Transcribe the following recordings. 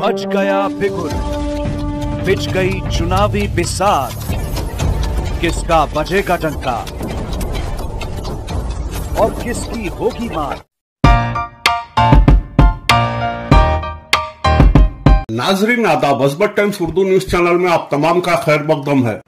बज गया बिगुल, बिछ गई चुनावी बिसात, किसका बजेगा डंका और किसकी होगी मार। नाजरीन आदाब, Ajbar times Urdu news channel में आप तमाम का खैर मकदम है।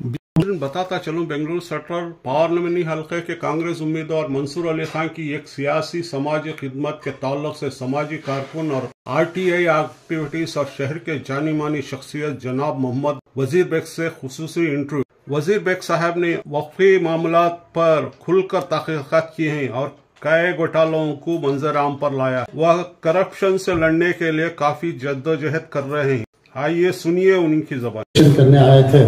बताता चलूं, बेंगलुरु सेंट्रल पार्लियामेंटी हल्के के कांग्रेस उम्मीदवार मंसूर अली खान की एक सियासी समाजी खिदमत के ताल्लुक से समाजी कारकुन और RTI एक्टिविटीज और शहर के जानी मानी शख्सियत जनाब मोहम्मद वजीर बेग से खुसूसी इंटरव्यू। वजीर बेग साहब ने वक्फी मामलात पर खुलकर तहकीकात की हैं और कई घोटालों को मंजर आम पर लाया। वह करप्शन से लड़ने के लिए काफी जद्दोजहद कर रहे हैं। आइए सुनिए उनकी ज़बान। करने आए थे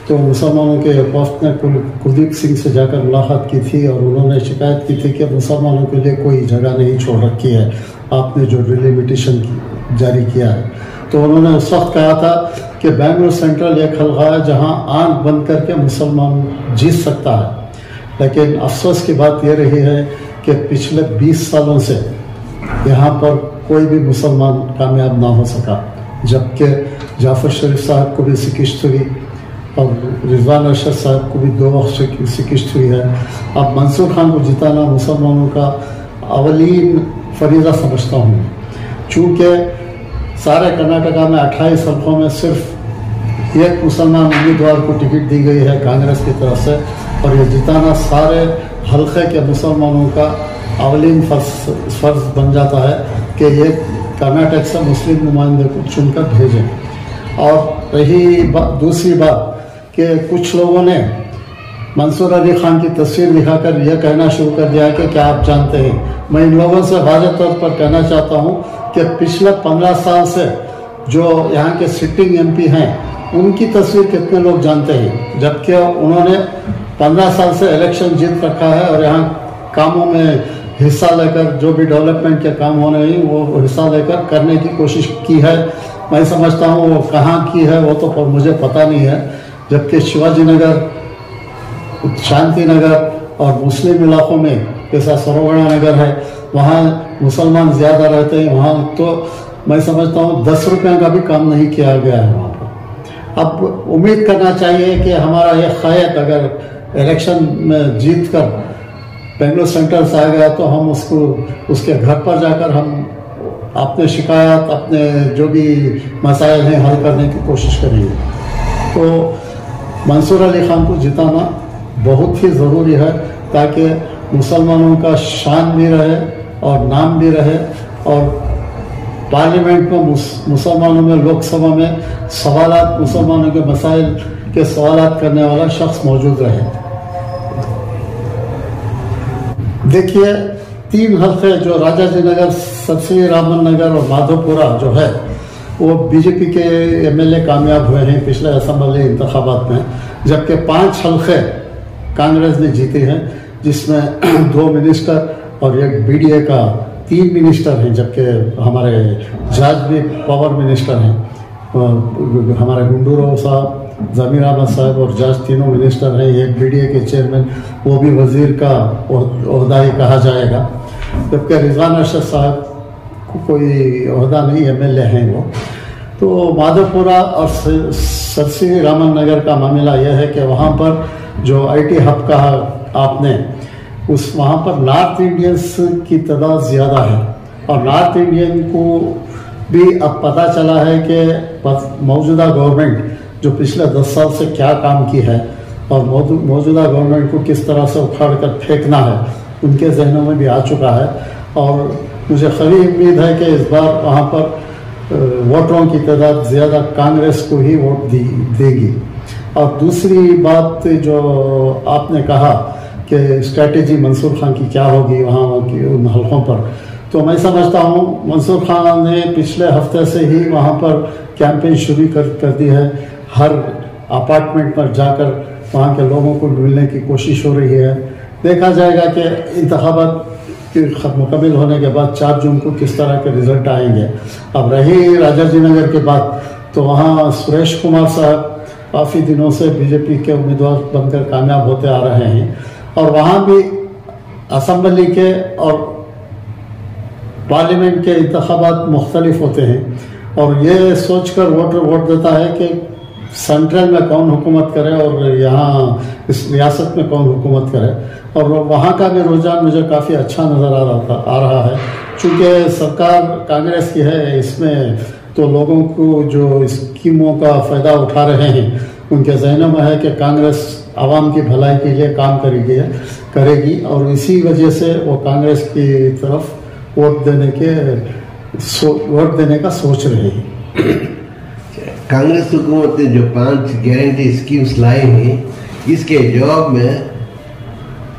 तो मुसलमानों के पोस्ट ने कुलदीप सिंह से जाकर मुलाकात की थी और उन्होंने शिकायत की थी कि मुसलमानों के लिए कोई जगह नहीं छोड़ रखी है, आपने जो डिलिमिटेशन जारी किया है। तो उन्होंने उस वक्त कहा था कि बेंगलुरु सेंट्रल एक हल्का है जहां आंख बंद करके मुसलमान जीत सकता है। लेकिन अफसोस की बात यह रही है कि पिछले 20 सालों से यहाँ पर कोई भी मुसलमान कामयाब ना हो सका, जबकि जाफर शरीफ साहब को भी शिकस्त हुई और रिजवान अरशद साहब को भी 2 वक्त शिकस्त हुई है। अब मंसूर खान को जिताना मुसलमानों का अवलीन फरीजा समझता हूँ, चूँकि सारे कर्नाटका में 28 हल्कों में सिर्फ एक मुसलमान उम्मीदवार को टिकट दी गई है कांग्रेस की तरफ से, और ये जिताना सारे हल्के के मुसलमानों का अवलीन फर्ज बन जाता है कि ये कर्नाटक से मुस्लिम नुमाइंदे को चुनकर भेजें। और रही दूसरी बात कि कुछ लोगों ने मंसूर अली खान की तस्वीर दिखाकर यह कहना शुरू कर दिया कि क्या आप जानते हैं। मैं इन लोगों से वाज़ेह तौर पर कहना चाहता हूं कि पिछले 15 साल से जो यहाँ के सिटिंग MP हैं उनकी तस्वीर कितने लोग जानते हैं, जबकि उन्होंने 15 साल से इलेक्शन जीत रखा है और यहाँ कामों में हिस्सा लेकर जो भी डेवलपमेंट के काम होने हैं वो हिस्सा लेकर करने की कोशिश की है। मैं समझता हूँ वो कहाँ की है वो तो मुझे पता नहीं है, जबकि शिवाजी नगर, शांति नगर और मुस्लिम इलाकों में जैसा सरोगड़ा नगर है वहाँ मुसलमान ज़्यादा रहते हैं, वहाँ तो मैं समझता हूँ 10 रुपये का भी काम नहीं किया गया है वहाँ पर। अब उम्मीद करना चाहिए कि हमारा ये ख़ायक अगर इलेक्शन में जीत कर बेंगलुरु सेंट्रल से आ गया तो हम उसके घर पर जाकर हम अपने शिकायत, अपने जो भी मसाइल हैं हल करने की कोशिश करेंगे। तो मंसूर अली खान को जिताना बहुत ही ज़रूरी है ताकि मुसलमानों का शान भी रहे और नाम भी रहे, और पार्लियामेंट में मुसलमानों में, लोकसभा में सवालात, मुसलमानों के मसाइल के सवालात करने वाला शख्स मौजूद रहे। देखिए 3 हल्के जो राजाजी नगर, सतसी रामन नगर और माधोपुरा जो है वो BJP के MLA कामयाब हुए हैं पिछले असेंबली इंतखाबात में, जबकि 5 हल्के कांग्रेस ने जीते हैं, जिसमें 2 मिनिस्टर और एक BDA का 3 मिनिस्टर हैं, जबकि हमारे जज भी पावर मिनिस्टर हैं। हमारे गुंडूराव साहब, जमीर अहमद साहब और जज तीनों मिनिस्टर हैं। एक BDA के चेयरमैन, वो भी वजीर का ओहदा ही कहा जाएगा, जबकि रिजवान अरशद साहब को कोई ओहदा नहीं, MLA हैं वो। तो माधोपुरा और सरसी रामन नगर का मामला यह है कि वहाँ पर जो IT हब कहा आपने, वहाँ पर नॉर्थ इंडियंस की तादाद ज़्यादा है, और नॉर्थ इंडियन को भी अब पता चला है कि मौजूदा गवर्नमेंट जो पिछले 10 साल से क्या काम की है और मौजूदा गवर्नमेंट को किस तरह से उखाड़ कर फेंकना है, उनके जहनों में भी आ चुका है। और मुझे खरी उम्मीद है कि इस बार वहाँ पर वोटरों की तादाद ज़्यादा कांग्रेस को ही वोट देगी। और दूसरी बात जो आपने कहा कि स्ट्रैटेजी मंसूर खान की क्या होगी वहाँ की उन हल्कों पर, तो मैं समझता हूँ मंसूर खान ने पिछले हफ्ते से ही वहाँ पर कैंपेन शुरू कर दी है। हर अपार्टमेंट पर जाकर वहाँ के लोगों को मिलने की कोशिश हो रही है। देखा जाएगा कि इंतखाबात के मुकम्मल होने के बाद 4 जून को किस तरह के रिजल्ट आएंगे। अब रही राजाजी नगर के बाद, तो वहाँ सुरेश कुमार साहब काफ़ी दिनों से BJP के उम्मीदवार बनकर कामयाब होते आ रहे हैं, और वहाँ भी असम्बली के और पार्लियामेंट के इंतखाबात मुख्तलिफ होते हैं। और ये सोचकर वोटर वोट देता है कि सेंट्रल में कौन हुकूमत करे और यहाँ इस रियासत में कौन हुकूमत करे। और वहाँ का भी रुझान मुझे काफ़ी अच्छा नज़र आ रहा है। चूँकि सरकार कांग्रेस की है, इसमें तो लोगों को जो स्कीमों का फ़ायदा उठा रहे हैं उनके जहनों में है कि कांग्रेस आवाम की भलाई के लिए काम करेगी और इसी वजह से वो कांग्रेस की तरफ वोट देने का सोच रहे हैं। कांग्रेस हुकूमत ने जो 5 गारंटी स्कीम्स लाई हैं, इसके जवाब में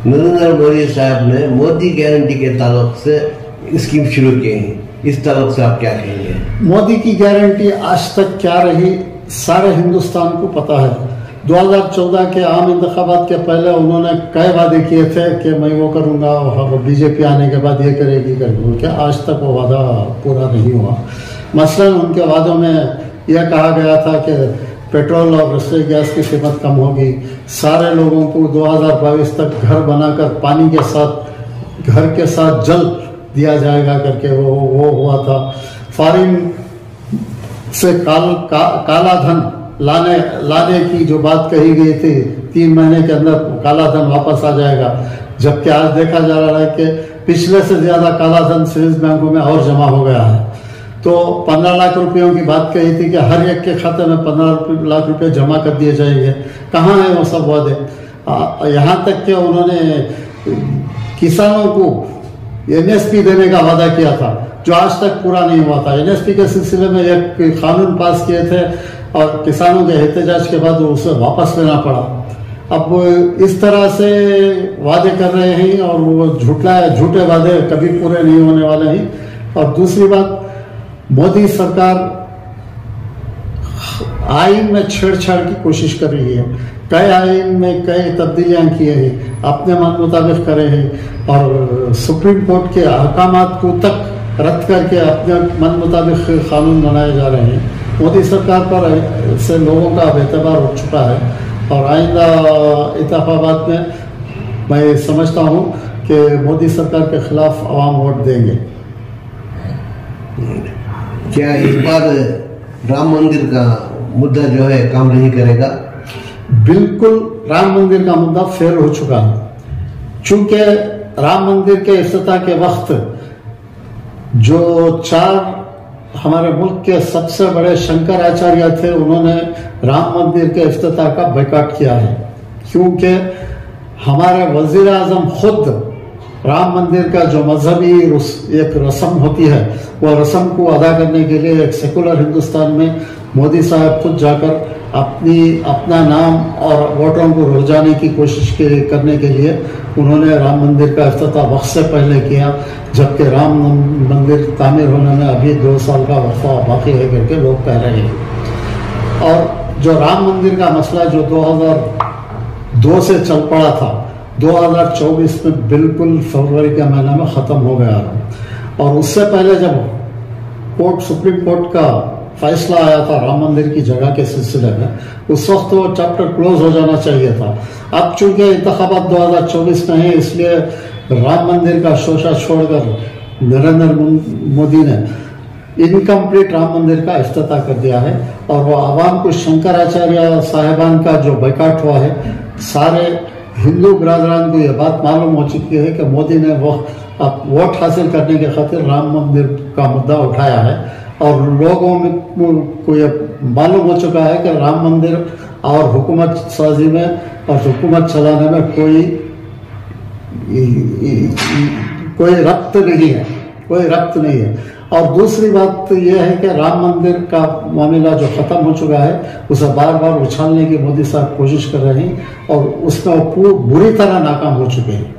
नरेंद्र मोदी साहब ने मोदी गारंटी के ताल्लुक से स्कीम शुरू किए हैं। इस ताल्लुक से आप क्या कहेंगे? मोदी की गारंटी आज तक क्या रही सारे हिंदुस्तान को पता है। 2014 के आम इंतखाबात के पहले उन्होंने कई वादे किए थे कि मैं वो करूँगा, बीजेपी आने के बाद ये करेगी, आज तक वो वादा पूरा नहीं हुआ। मसलन उनके वादों में यह कहा गया था कि पेट्रोल और रसोई गैस की कीमत कम होगी, सारे लोगों को 2022 तक घर बनाकर पानी के साथ घर के साथ जल दिया जाएगा करके वो हुआ था। फॉरेन से काला धन लाने की जो बात कही गई थी 3 महीने के अंदर काला धन वापस आ जाएगा, जबकि आज देखा जा रहा है कि पिछले से ज्यादा काला धन सेविंग्स बैंकों में और जमा हो गया है। तो 15 लाख रुपयों की बात कही थी कि हर एक के खाते में 15 लाख रुपए जमा कर दिए जाएंगे। कहाँ है वो सब वादे? यहाँ तक कि उन्होंने किसानों को NSP देने का वादा किया था जो आज तक पूरा नहीं हुआ था। NSP के सिलसिले में एक कानून पास किए थे और किसानों के एहतजाज के बाद उसे वापस लेना पड़ा। अब वो इस तरह से वादे कर रहे हैं और वो झूठे वादे कभी पूरे नहीं होने वाले हैं। और दूसरी बात, मोदी सरकार आइन में छेड़छाड़ की कोशिश कर रही है। कई आइन में कई तब्दीलियां किए हैं, अपने मन मुताबिक करे हैं और सुप्रीम कोर्ट के अहकामात को तक रद्द करके अपने मन मुताबिक कानून बनाए जा रहे हैं। मोदी सरकार पर से लोगों का एतबार उठ चुका है और आइंदा इंतखाबात में मैं समझता हूं कि मोदी सरकार के खिलाफ आवाम वोट देंगे। क्या इस बार राम मंदिर का मुद्दा जो है काम नहीं करेगा? बिल्कुल, राम मंदिर का मुद्दा फेल हो चुका है। चूंकि राम मंदिर के इफ्तिताह के वक्त जो 4 हमारे मुल्क के सबसे बड़े शंकराचार्य थे, उन्होंने राम मंदिर के इफ्तिताह का बायकॉट किया है, क्योंकि हमारे वजीर आजम खुद राम मंदिर का जो मजहबी एक रस्म होती है, वह रस्म को अदा करने के लिए एक सेकुलर हिंदुस्तान में मोदी साहब खुद जाकर अपना नाम और वोटरों को रुझाने की कोशिश करने के लिए उन्होंने राम मंदिर का इफ्तिताह वक्त से पहले किया, जबकि राम मंदिर तामीर होने में अभी 2 साल का वक्फा बाकी है करके लोग कह रहे हैं। और जो राम मंदिर का मसला जो 2002 से चल पड़ा था, 2024 में बिल्कुल फरवरी के महीने में ख़त्म हो गया। और उससे पहले जब सुप्रीम कोर्ट का फैसला आया था राम मंदिर की जगह के सिलसिले में, उस वक्त वो चैप्टर क्लोज हो जाना चाहिए था। अब चूंकि इंतखाबात 2024 में है, इसलिए राम मंदिर का शोशा छोड़कर नरेंद्र मोदी ने इनकम्प्लीट राम मंदिर का इफ्तिताह कर दिया है। और वो आवाम को शंकराचार्य साहिबान का जो बायकॉट हुआ है, सारे हिंदू बरादरान को यह बात मालूम हो चुकी है कि मोदी ने वोट हासिल करने के खातिर राम मंदिर का मुद्दा उठाया है और लोगों को यह मालूम हो चुका है कि राम मंदिर और हुकूमत साजी में और हुकूमत चलाने में कोई रब्त नहीं है। और दूसरी बात यह है कि राम मंदिर का मामला जो ख़त्म हो चुका है, उसे बार बार उछालने की मोदी साहब कोशिश कर रहे हैं और उसमें वो बुरी तरह नाकाम हो चुके हैं।